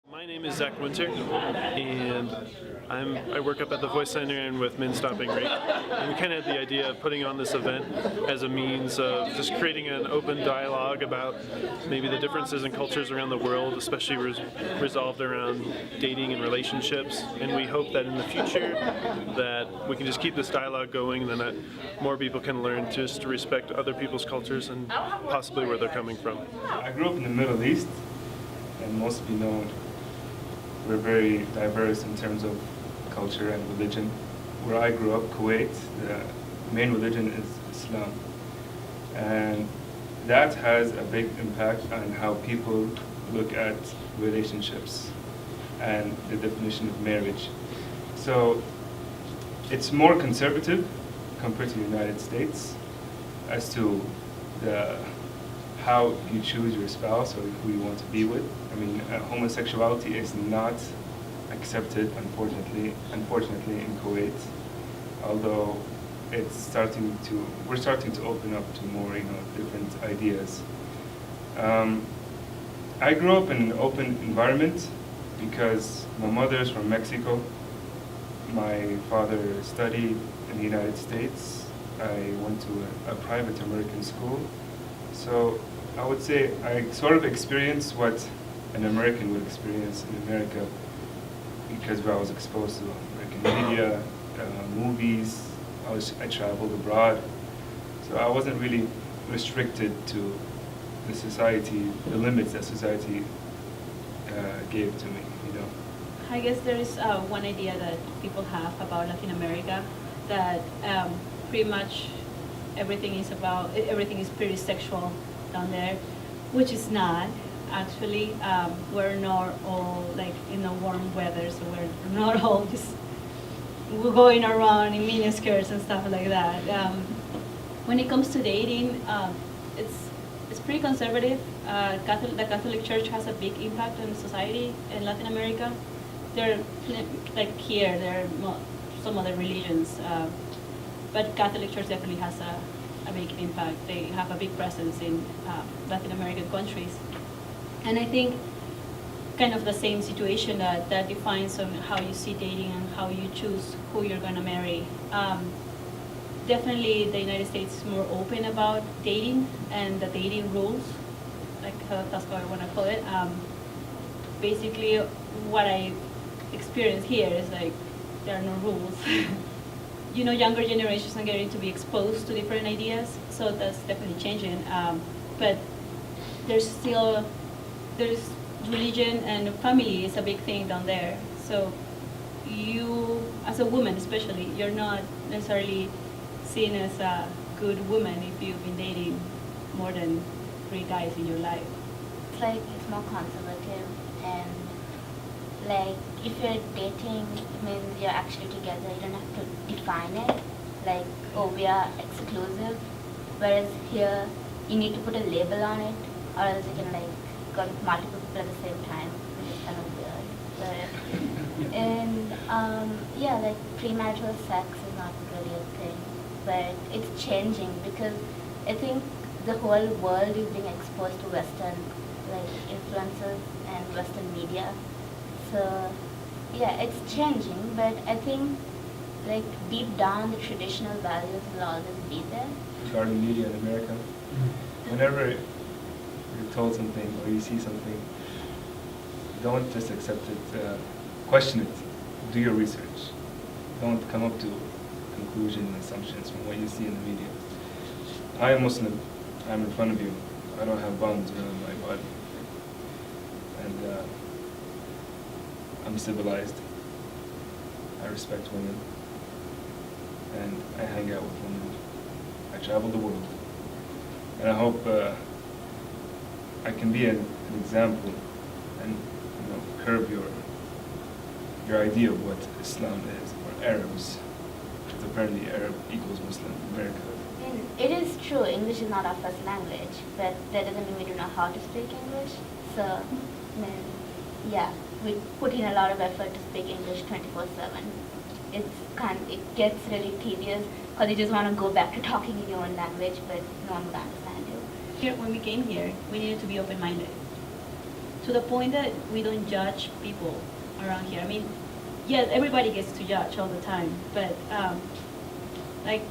My name is Zach Winter, and I work up at the Voice Center and with Men Stopping Rape. And we kind of had the idea of putting on this event as a means of just creating an open dialogue about maybe the differences in cultures around the world, especially resolved around dating and relationships. And we hope that in the future that we can just keep this dialogue going, and that more people can learn just to respect other people's cultures and possibly where they're coming from. I grew up in the Middle East, and most of you know we're very diverse in terms of culture and religion. Where I grew up, Kuwait, the main religion is Islam. And that has a big impact on how people look at relationships and the definition of marriage. So it's more conservative compared to the United States as to how you choose your spouse or who you want to be with. I mean, homosexuality is not accepted, unfortunately in Kuwait, although we're starting to open up to more, different ideas. I grew up in an open environment because my mother is from Mexico. My father studied in the United States. I went to a private American school. So I would say I sort of experienced what an American would experience in America because I was exposed to American media, movies. I traveled abroad, so I wasn't really restricted to the limits that society gave to me. I guess there is one idea that people have about Latin America, that pretty much everything is pretty sexual down there, which is not. Actually, we're not all like in the warm weather, so we're not all just going around in miniskirts and stuff like that. When it comes to dating, it's pretty conservative. The Catholic Church has a big impact on society in Latin America. There are some other religions, but Catholic Church definitely has a big impact. They have a big presence in Latin American countries. And I think kind of the same situation that defines on how you see dating and how you choose who you're going to marry. Definitely the United States is more open about dating and the dating rules, like that's what I want to call it. Basically, what I experience here is like there are no rules. Younger generations are getting to be exposed to different ideas, so that's definitely changing. But there's religion and family is a big thing down there. So you, as a woman especially, you're not necessarily seen as a good woman if you've been dating more than 3 guys in your life. It's more conservative, and if you're dating, it means you're actually together. You don't have to define it we are exclusive. Whereas here, you need to put a label on it, or else you can go with multiple people at the same time, which is kind of weird. And premarital sex is not really a thing, but it's changing because I think the whole world is being exposed to Western influences and Western media. So it's changing, but I think deep down the traditional values will always be there. Regarding media in America, whenever you're told something or you see something, don't just accept it, question it, do your research. Don't come up to conclusions and assumptions from what you see in the media. I am Muslim, I'm in front of you, I don't have bones around my body. And I'm civilized, I respect women, and I hang out with women. I travel the world. And I hope I can be an example and curb your idea of what Islam is, or Arabs, because apparently Arab equals Muslim in America. It is true, English is not our first language, but that doesn't mean we don't know how to speak English. So, we put in a lot of effort to speak English 24/7. It gets really tedious because you just want to go back to talking in your own language, but no one would understand you. When we came here, we needed to be open-minded to the point that we don't judge people around here. I mean, yes, everybody gets to judge all the time, but like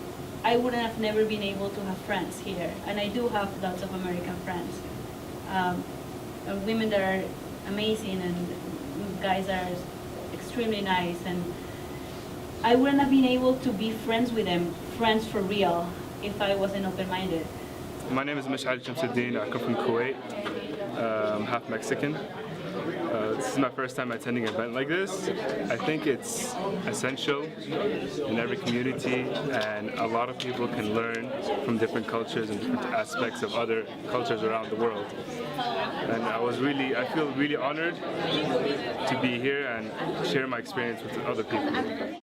I wouldn't have never been able to have friends here, and I do have lots of American friends, women that are amazing and guys that are extremely nice, and I wouldn't have been able to be friends with them, friends for real, if I wasn't open-minded. My name is Mishal Shamsuddin. I come from Kuwait. I'm half Mexican. This is my first time attending an event like this. I think it's essential in every community, and a lot of people can learn from different cultures and different aspects of other cultures around the world. And I feel really honored to be here and share my experience with other people.